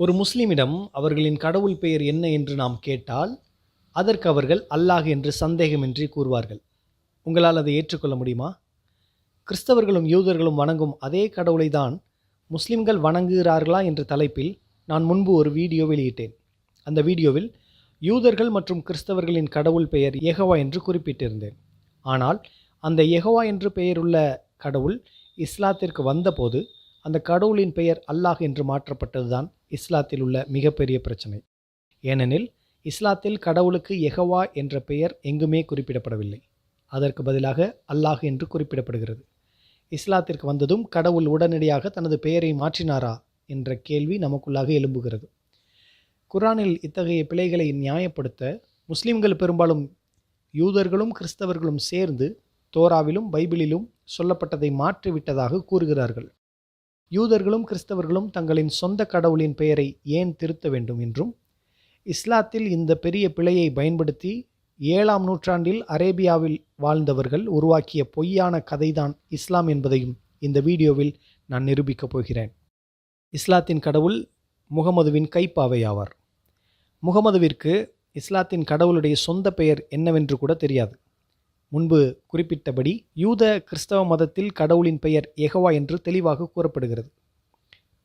ஒரு முஸ்லிமிடம் அவர்களின் கடவுள் பெயர் என்ன என்று நாம் கேட்டால் அதற்கு அவர்கள் அல்லாஹ் என்று சந்தேகமின்றி கூறுவார்கள். உங்களால் அதை ஏற்றுக்கொள்ள முடியுமா? கிறிஸ்தவர்களும் யூதர்களும் வணங்கும் அதே கடவுளை தான் முஸ்லிம்கள் வணங்குகிறார்களா என்ற தலைப்பில் நான் முன்பு ஒரு வீடியோ வெளியிட்டேன். அந்த வீடியோவில் யூதர்கள் மற்றும் கிறிஸ்தவர்களின் கடவுள் பெயர் யெகோவா என்று குறிப்பிட்டிருந்தேன். ஆனால் அந்த யெகோவா என்று பெயருள்ள கடவுள் இஸ்லாத்திற்கு வந்தபோது அந்த கடவுளின் பெயர் அல்லாஹ் என்று மாற்றப்பட்டதுதான் இஸ்லாத்தில் உள்ள மிகப்பெரிய பிரச்சனை. ஏனெனில் இஸ்லாத்தில் கடவுளுக்கு யெகோவா என்ற பெயர் எங்குமே குறிப்பிடப்படவில்லை. அதற்கு பதிலாக அல்லாஹ் என்று குறிப்பிடப்படுகிறது. இஸ்லாத்திற்கு வந்ததும் கடவுள் உடனடியாக தனது பெயரை மாற்றினாரா என்ற கேள்வி நமக்குள்ளாக எழும்புகிறது. குர்ஆனில் இத்தகைய பிழைகளை நியாயப்படுத்த முஸ்லிம்கள் பெரும்பாலும் யூதர்களும் கிறிஸ்தவர்களும் சேர்ந்து தோராவிலும் பைபிளிலும் சொல்லப்பட்டதை மாற்றிவிட்டதாக கூறுகிறார்கள். யூதர்களும் கிறிஸ்தவர்களும் தங்களின் சொந்த கடவுளின் பெயரை ஏன் திருத்த வேண்டும் என்றும், இஸ்லாத்தில் இந்த பெரிய பிழையை பயன்படுத்தி 7ஆம் நூற்றாண்டில் அரேபியாவில் வாழ்ந்தவர்கள் உருவாக்கிய பொய்யான கதைதான் இஸ்லாம் என்பதையும் இந்த வீடியோவில் நான் நிரூபிக்கப் போகிறேன். இஸ்லாத்தின் கடவுள் முகமதுவின் கைப்பாவை ஆவார். முகமதுவிற்கு இஸ்லாத்தின் கடவுளுடைய சொந்த பெயர் என்னவென்று கூட தெரியாது. முன்பு குறிப்பிட்டபடி யூத கிறிஸ்தவ மதத்தில் கடவுளின் பெயர் யெகோவா என்று தெளிவாக கூறப்படுகிறது.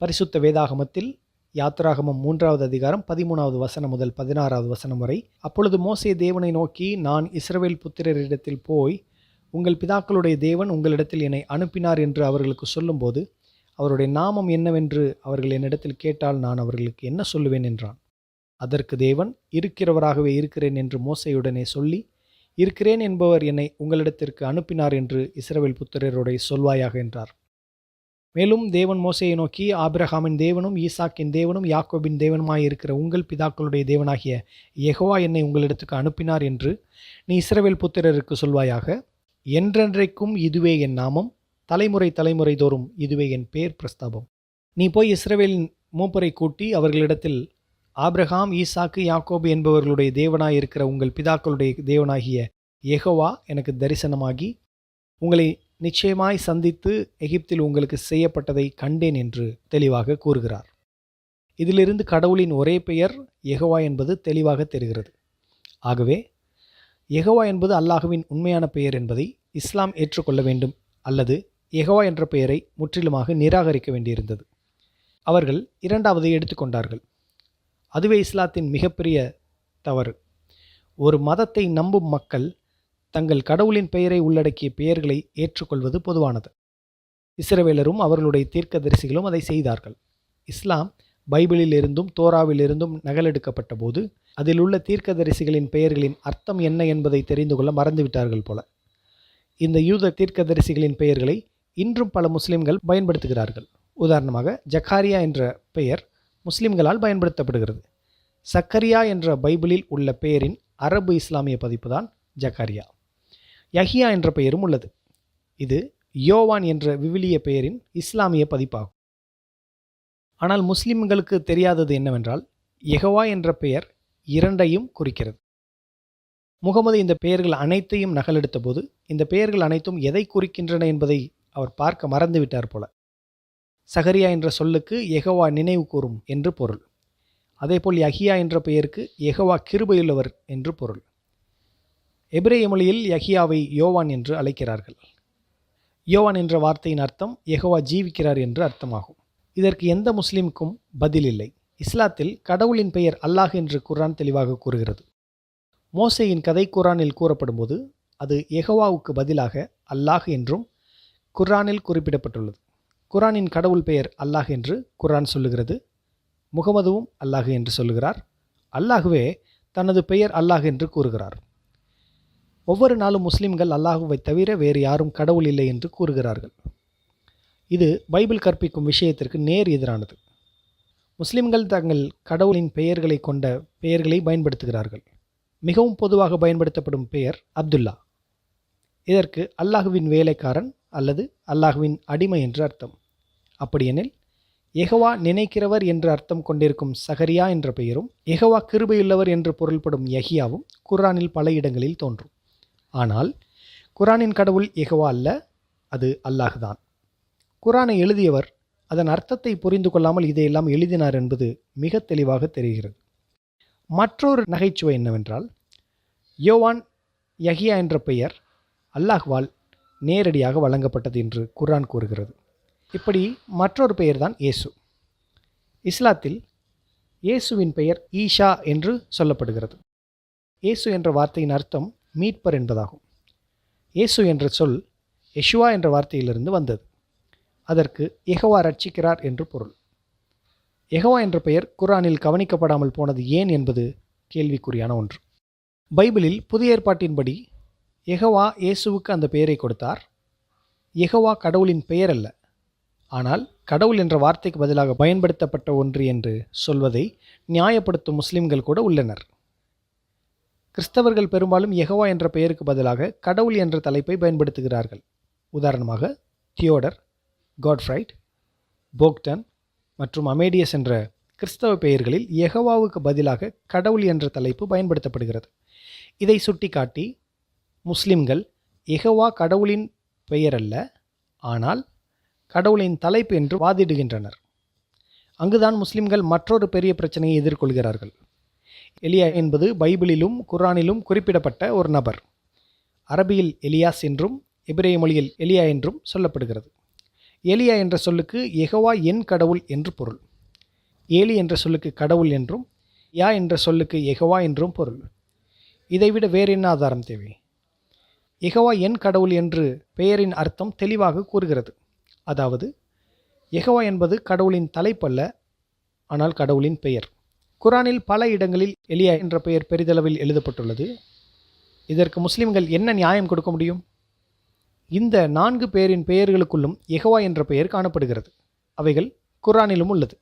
பரிசுத்த வேதாகமத்தில் யாத்ராகமம் 3வது அதிகாரம் 13வது வசனம் முதல் 16வது வசனம் வரை, அப்பொழுது மோசே தேவனை நோக்கி, நான் இஸ்ரவேல் புத்திரரிடத்தில் போய் உங்கள் பிதாக்களுடைய தேவன் உங்களிடத்தில் என்னை அனுப்பினார் என்று அவர்களுக்கு சொல்லும்போது, அவருடைய நாமம் என்னவென்று அவர்கள் என்னிடத்தில் கேட்டால் நான் அவர்களுக்கு என்ன சொல்லுவேன் என்றான். அதற்கு தேவன், இருக்கிறவராகவே இருக்கிறேன் என்று மோசேயுடனே சொல்லி, இருக்கிறேன் என்பவர் என்னை உங்களிடத்திற்கு அனுப்பினார் என்று இஸ்ரவேல் புத்திரருடைய சொல்வாயாக என்றார். மேலும் தேவன் மோசேயை நோக்கி, ஆபிரகாமின் தேவனும் ஈசாக்கின் தேவனும் யாக்கோபின் தேவனுமாயிருக்கிற உங்கள் பிதாக்களுடைய தேவனாகிய யெகோவா என்னை உங்களிடத்துக்கு அனுப்பினார் என்று நீ இஸ்ரவேல் புத்திரருக்கு சொல்வாயாக. என்றென்றைக்கும் இதுவே என் நாமம், தலைமுறை தலைமுறை தோறும் இதுவே என் பேர் பிரஸ்தாபம். நீ போய் இஸ்ரவேலின் மூப்பரை கூட்டி அவர்களிடத்தில், ஆபிரகாம் ஈசாக்கு யாக்கோபு என்பவர்களுடைய தேவனாயிருக்கிற உங்கள் பிதாக்களுடைய தேவனாகிய யெகோவா எனக்கு தரிசனமாகி உங்களை நிச்சயமாய் சந்தித்து எகிப்தில் உங்களுக்கு செய்யப்பட்டதை கண்டேன் என்று தெளிவாக கூறுகிறார். இதிலிருந்து கடவுளின் ஒரே பெயர் யெகோவா என்பது தெளிவாக தெரிகிறது. ஆகவே யெகோவா என்பது அல்லாஹுவின் உண்மையான பெயர் என்பதை இஸ்லாம் ஏற்றுக்கொள்ள வேண்டும், அல்லது யெகோவா என்ற பெயரை முற்றிலுமாக நிராகரிக்க வேண்டியிருந்தது. அவர்கள் இரண்டாவதை எடுத்துக்கொண்டார்கள். அதுவே இஸ்லாத்தின் மிகப்பெரிய தவறு. ஒரு மதத்தை நம்பும் மக்கள் தங்கள் கடவுளின் பெயரை உள்ளடக்கிய பெயர்களை ஏற்றுக்கொள்வது பொதுவானது. இஸ்ரவேலரும் அவர்களுடைய தீர்க்கதரிசிகளும் அதை செய்தார்கள். இஸ்லாம் பைபிளில் இருந்தும் தோராவில் இருந்தும் நகலெடுக்கப்பட்ட போது அதில் உள்ள தீர்க்கதரிசிகளின் பெயர்களின் அர்த்தம் என்ன என்பதை தெரிந்து கொள்ள மறந்துவிட்டார்கள் போல. இந்த யூத தீர்க்கதரிசிகளின் பெயர்களை இன்றும் பல முஸ்லிம்கள் பயன்படுத்துகிறார்கள். உதாரணமாக ஜக்காரியா என்ற பெயர் முஸ்லிம்களால் பயன்படுத்தப்படுகிறது. சக்கரியா என்ற பைபிளில் உள்ள பெயரின் அரபு இஸ்லாமிய பதிப்பு தான் ஜக்காரியா. யஹியா என்ற பெயரும் உள்ளது. இது யோவான் என்ற விவிலிய பெயரின் இஸ்லாமிய பதிப்பாகும். ஆனால் முஸ்லிம்களுக்கு தெரியாதது என்னவென்றால், யெகோவா என்ற பெயர் இரண்டையும் குறிக்கிறது. முகமது இந்த பெயர்கள் அனைத்தையும் நகலெடுத்த போது இந்த பெயர்கள் அனைத்தும் எதை குறிக்கின்றன என்பதை அவர் பார்க்க மறந்துவிட்டார் போல. சகரியா என்ற சொல்லுக்கு யெகோவா நினைவு கூறும் என்று பொருள். அதேபோல் யஹியா என்ற பெயருக்கு யெகோவா கிருபையுள்ளவர் என்று பொருள். எபிரேய மொழியில் யஹியாவை யோவான் என்று அழைக்கிறார்கள். யோவான் என்ற வார்த்தையின் அர்த்தம் யெகோவா ஜீவிக்கிறார் என்று அர்த்தமாகும். இதற்கு எந்த முஸ்லிமுக்கும் பதில் இல்லை. இஸ்லாத்தில் கடவுளின் பெயர் அல்லாஹ் என்று குர்ஆன் தெளிவாக கூறுகிறது. மோசேயின் கதை குர்ஆனில் கூறப்படும்போது அது யெகோவாவுக்கு பதிலாக அல்லாஹ் என்றும் குர்ஆனில் குறிப்பிடப்பட்டுள்ளது. குர்ஆனின் கடவுள் பெயர் அல்லாஹ் என்று குர்ஆன் சொல்லுகிறது. முகமதுவும் அல்லாஹ் என்று சொல்லுகிறார். அல்லாஹுவே தனது பெயர் அல்லாஹ் என்று கூறுகிறார். ஒவ்வொரு நாளும் முஸ்லிம்கள் அல்லாஹுவை தவிர வேறு யாரும் கடவுள் இல்லை என்று கூறுகிறார்கள். இது பைபிள் கற்பிக்கும் விஷயத்திற்கு நேர் எதிரானது. முஸ்லிம்கள் தங்கள் கடவுளின் பெயர்களை கொண்ட பெயர்களை பயன்படுத்துகிறார்கள். மிகவும் பொதுவாக பயன்படுத்தப்படும் பெயர் அப்துல்லா. இதற்கு அல்லாஹுவின் வேலைக்காரன் அல்லது அல்லாஹுவின் அடிமை என்று அர்த்தம். அப்படியெனில் யெகோவா நினைக்கிறவர் என்று அர்த்தம் கொண்டிருக்கும் சகரியா என்ற பெயரும் யெகோவா கிருபையுள்ளவர் என்று பொருள்படும் யஹியாவும் குர்ஆனில் பல இடங்களில் தோன்றும். ஆனால் குர்ஆனின் கடவுள் யெகோவா அல்ல, அது அல்லாஹ் தான். குர்ஆனை எழுதியவர் அதன் அர்த்தத்தை புரிந்து கொள்ளாமல் இதையெல்லாம் எழுதினார் என்பது மிக தெளிவாக தெரிகிறது. மற்றொரு நகைச்சுவை என்னவென்றால், யோவான் யஹியா என்ற பெயர் அல்லாஹ்வால் நேரடியாக வழங்கப்பட்டது என்று குர்ஆன் கூறுகிறது. இப்படி மற்றொரு பெயர்தான் இயேசு. இஸ்லாத்தில் இயேசுவின் பெயர் ஈஷா என்று சொல்லப்படுகிறது. இயேசு என்ற வார்த்தையின் அர்த்தம் மீட்பர் என்பதாகும். இயேசு என்ற சொல் யெஷுவா என்ற வார்த்தையிலிருந்து வந்தது. அதற்கு யெகோவா ரட்சிக்கிறார் என்று பொருள். யெகோவா என்ற பெயர் குர்ஆனில் கவனிக்கப்படாமல் போனது ஏன் என்பது கேள்விக்குறியான ஒன்று. பைபிளில் புதிய ஏற்பாட்டின்படி யெகோவா இயேசுவுக்கு அந்த பெயரை கொடுத்தார். யெகோவா கடவுளின் பெயர் அல்ல, ஆனால் கடவுள் என்ற வார்த்தைக்கு பதிலாக பயன்படுத்தப்பட்ட ஒன்று என்று சொல்வதை நியாயப்படுத்தும் முஸ்லிம்கள் கூட உள்ளனர். கிறிஸ்தவர்கள் பெரும்பாலும் யெகோவா என்ற பெயருக்கு பதிலாக கடவுள் என்ற தலைப்பை பயன்படுத்துகிறார்கள். உதாரணமாக தியோடர், காட்ஃப்ரைட், போக்டன் மற்றும் அமேடியஸ் என்ற கிறிஸ்தவ பெயர்களில் யெகோவாவுக்கு பதிலாக கடவுள் என்ற தலைப்பு பயன்படுத்தப்படுகிறது. இதை சுட்டிக்காட்டி முஸ்லிம்கள் யெகோவா கடவுளின் பெயர் அல்ல, ஆனால் கடவுளின் தலைப்பு என்று வாதிடுகின்றனர். அங்குதான் முஸ்லிம்கள் மற்றொரு பெரிய பிரச்சனையை எதிர்கொள்கிறார்கள். எலியா என்பது பைபிளிலும் குர்ஆனிலும் குறிப்பிடப்பட்ட ஒரு நபர். அரபியில் எலியாஸ் என்றும் எபிரேய மொழியில் எலியா என்றும் சொல்லப்படுகிறது. எலியா என்ற சொல்லுக்கு யெகோவா என் கடவுள் என்று பொருள். ஏலி என்ற சொல்லுக்கு கடவுள் என்றும், யா என்ற சொல்லுக்கு யெகோவா என்றும் பொருள். இதைவிட வேறு என்ன ஆதாரம் தேவை? யெகோவா என் கடவுள் என்று பெயரின் அர்த்தம் தெளிவாக கூறுகிறது. அதாவது யெகோவா என்பது கடவுளின் தலைப்பல்ல, ஆனால் கடவுளின் பெயர். குர்ஆனில் பல இடங்களில் எலியா என்ற பெயர் பெரிதளவில் எழுதப்பட்டுள்ளது. இதற்கு முஸ்லிம்கள் என்ன நியாயம் கொடுக்க முடியும்? இந்த 4 பேரின் பெயர்களுக்குள்ளும் யெகோவா என்ற பெயர் காணப்படுகிறது. அவைகள் குர்ஆனிலும் உள்ளது.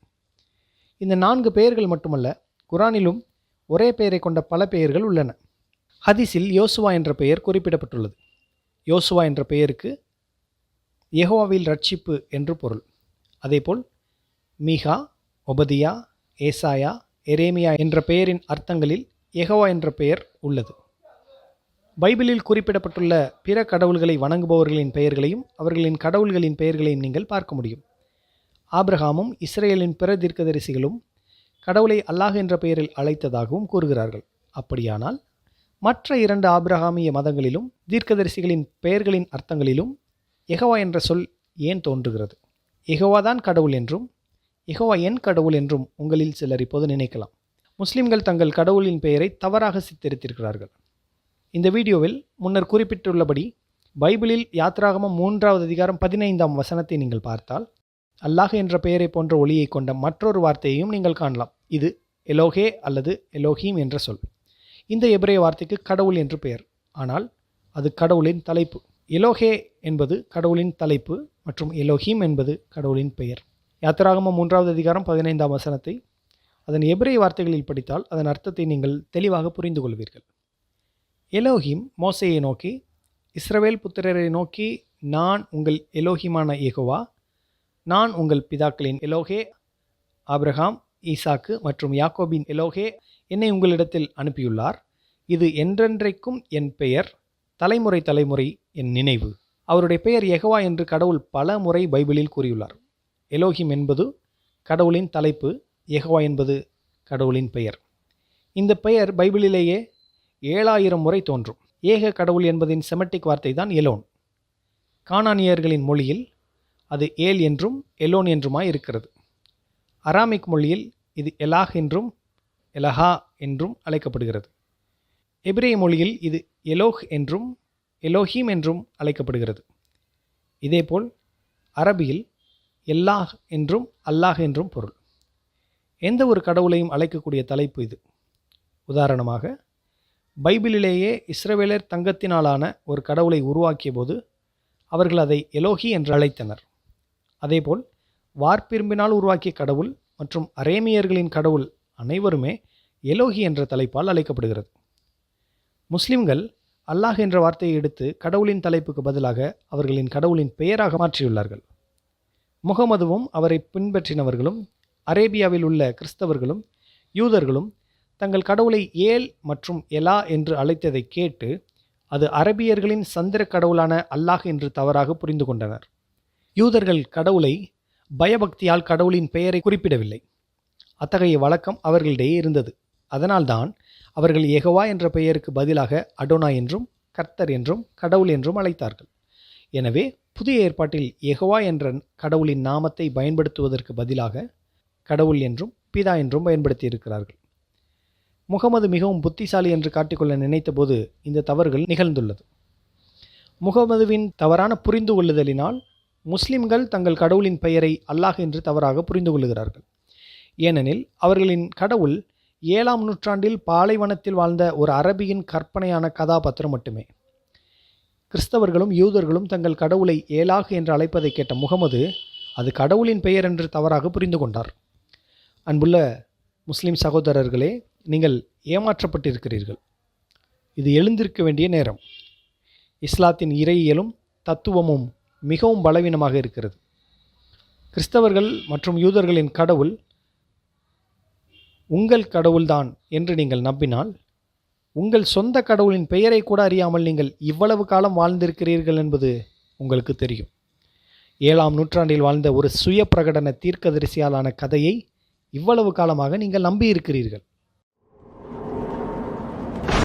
இந்த 4 பெயர்கள் மட்டுமல்ல, குர்ஆனிலும் ஒரே பெயரை கொண்ட பல பெயர்கள் உள்ளன. ஹதீஸில் யோசுவா என்ற பெயர் குறிப்பிடப்பட்டுள்ளது. யோசுவா என்ற பெயருக்கு யெகோவாவில் ரட்சிப்பு என்று பொருள். அதேபோல் மீகா, ஒபதியா, ஏசாயா, எரேமியா என்ற பெயரின் அர்த்தங்களில் யெகோவா என்ற பெயர் உள்ளது. பைபிளில் குறிப்பிடப்பட்டுள்ள பிற கடவுள்களை வணங்குபவர்களின் பெயர்களையும் அவர்களின் கடவுள்களின் பெயர்களையும் நீங்கள் பார்க்க முடியும். ஆபிரகாமும் இஸ்ரேலின் பிற தீர்க்கதரிசிகளும் கடவுளை அல்லாஹ் என்ற பெயரில் அழைத்ததாகவும் கூறுகிறார்கள். அப்படியானால் மற்ற 2 ஆபிரகாமிய மதங்களிலும் தீர்க்கதரிசிகளின் பெயர்களின் அர்த்தங்களிலும் யெகோவா என்ற சொல் ஏன் தோன்றுகிறது? யெகோவா தான் கடவுள் என்றும் யெகோவா என் கடவுள் என்றும் உங்களில் சிலர் இப்போது நினைக்கலாம். முஸ்லிம்கள் தங்கள் கடவுளின் பெயரை தவறாக சித்தரித்திருக்கிறார்கள். இந்த வீடியோவில் முன்னர் குறிப்பிட்டுள்ளபடி பைபிளில் யாத்ராகமம் 3வது அதிகாரம் 15ஆம் வசனத்தை நீங்கள் பார்த்தால் அல்லாஹ் என்ற பெயரை போன்ற ஒளியை கொண்ட மற்றொரு வார்த்தையையும் நீங்கள் காணலாம். இது எலோகே அல்லது எலோஹீம் என்ற சொல். இந்த எபிரேய வார்த்தைக்கு கடவுள் என்று பெயர், ஆனால் அது கடவுளின் தலைப்பு. எலோகே என்பது கடவுளின் தலைப்பு மற்றும் எலோஹீம் என்பது கடவுளின் பெயர். யாத்திராகமம் 3வது அதிகாரம் 15ஆம் வசனத்தை அதன் எபிரேய வார்த்தைகளில் படித்தால் அதன் அர்த்தத்தை நீங்கள் தெளிவாக புரிந்து கொள்வீர்கள். எலோஹீம் மோசேயை நோக்கி, இஸ்ரவேல் புத்திரரை நோக்கி, நான் உங்கள் எலோஹீமான யெகோவா, நான் உங்கள் பிதாக்களின் எலோகே, ஆபிரகாம், ஈசாக்கு மற்றும் யாக்கோபின் எலோகே என்னை உங்களிடத்தில் அனுப்பியுள்ளார். இது என்றென்றைக்கும் என் பெயர், தலைமுறை தலைமுறை என் நினைவு. அவருடைய பெயர் யெகோவா என்று கடவுள் பல முறை பைபிளில் கூறியுள்ளார். எலோஹிம் என்பது கடவுளின் தலைப்பு, யெகோவா என்பது கடவுளின் பெயர். இந்த பெயர் பைபிளிலேயே 7000 முறை தோன்றும். ஏக கடவுள் என்பதின் செமட்டிக் வார்த்தை தான் எலோன். கானானியர்களின் மொழியில் அது ஏல் என்றும் எலோன் என்றுமாய் இருக்கிறது. அராமிக் மொழியில் இது எலாஹ் என்றும் எலஹா என்றும் அழைக்கப்படுகிறது. எபிரேய மொழியில் இது எலோஹ் என்றும் எலோஹீம் என்றும் அழைக்கப்படுகிறது. இதேபோல் அரபியில் எல்லாஹ் என்றும் அல்லாஹ் என்றும் பொருள். எந்த ஒரு கடவுளையும் அழைக்கக்கூடிய தலைப்பு இது. உதாரணமாக பைபிளிலேயே இஸ்ரவேலர் தங்கத்தினாலான ஒரு கடவுளை உருவாக்கிய போது அவர்கள் அதை எலோஹி என்று அழைத்தனர். அதேபோல் வார்ப்பிரும்பினால் உருவாக்கிய கடவுள் மற்றும் அரேமியர்களின் கடவுள் அனைவருமே எலோஹி என்ற தலைப்பால் அழைக்கப்படுகிறது. முஸ்லிம்கள் அல்லாஹ் என்ற வார்த்தையை எடுத்து கடவுளின் தலைப்புக்கு பதிலாக அவர்களின் கடவுளின் பெயராக மாற்றியுள்ளார்கள். முகமதுவும் அவரை பின்பற்றினவர்களும் அரேபியாவில் உள்ள கிறிஸ்தவர்களும் யூதர்களும் தங்கள் கடவுளை ஏல் மற்றும் எலா என்று அழைத்ததை கேட்டு அது அரபியர்களின் சந்திர கடவுளான அல்லாஹ் என்று தவறாக புரிந்து கொண்டனர். யூதர்கள் கடவுளை பயபக்தியால் கடவுளின் பெயரை குறிப்பிடவில்லை. அத்தகைய வழக்கம் அவர்களிடையே இருந்தது. அதனால்தான் அவர்கள் யெகோவா என்ற பெயருக்கு பதிலாக அடோனா என்றும் கர்த்தர் என்றும் கடவுள் என்றும் அழைத்தார்கள். எனவே புதிய ஏற்பாட்டில் யெகோவா என்ற கடவுளின் நாமத்தை பயன்படுத்துவதற்கு பதிலாக கடவுள் என்றும் பிதா என்றும் பயன்படுத்தியிருக்கிறார்கள். முகமது மிகவும் புத்திசாலி என்று காட்டிக்கொள்ள நினைத்தபோது இந்த தவறுகள் நிகழ்ந்துள்ளது. முகமதுவின் தவறான புரிந்து கொள்ளுதலினால் முஸ்லிம்கள் தங்கள் கடவுளின் பெயரை அல்லாஹ் என்று தவறாக புரிந்து கொள்ளுகிறார்கள். ஏனெனில் அவர்களின் கடவுள் 7ஆம் நூற்றாண்டில் பாலைவனத்தில் வாழ்ந்த ஒரு அரபியின் கற்பனையான கதாபாத்திரம் மட்டுமே. கிறிஸ்தவர்களும் யூதர்களும் தங்கள் கடவுளை ஏலாஹ் என்று அழைப்பதை கேட்ட முகமது அது கடவுளின் பெயர் என்று தவறாக புரிந்து கொண்டார். அன்புள்ள முஸ்லிம் சகோதரர்களே, நீங்கள் ஏமாற்றப்பட்டிருக்கிறீர்கள். இது எழுந்திருக்க வேண்டிய நேரம். இஸ்லாத்தின் இறையியலும் தத்துவமும் மிகவும் பலவீனமாக இருக்கிறது. கிறிஸ்தவர்கள் மற்றும் யூதர்களின் கடவுள் உங்கள் கடவுள்தான் என்று நீங்கள் நம்பினால், உங்கள் சொந்த கடவுளின் பெயரை கூட அறியாமல் நீங்கள் இவ்வளவு காலம் வாழ்ந்திருக்கிறீர்கள் என்பது உங்களுக்கு தெரியும். 7ஆம் நூற்றாண்டில் வாழ்ந்த ஒரு சுய பிரகடன தீர்க்கதரிசியாலான கதையை இவ்வளவு காலமாக நீங்கள் நம்பியிருக்கிறீர்கள்.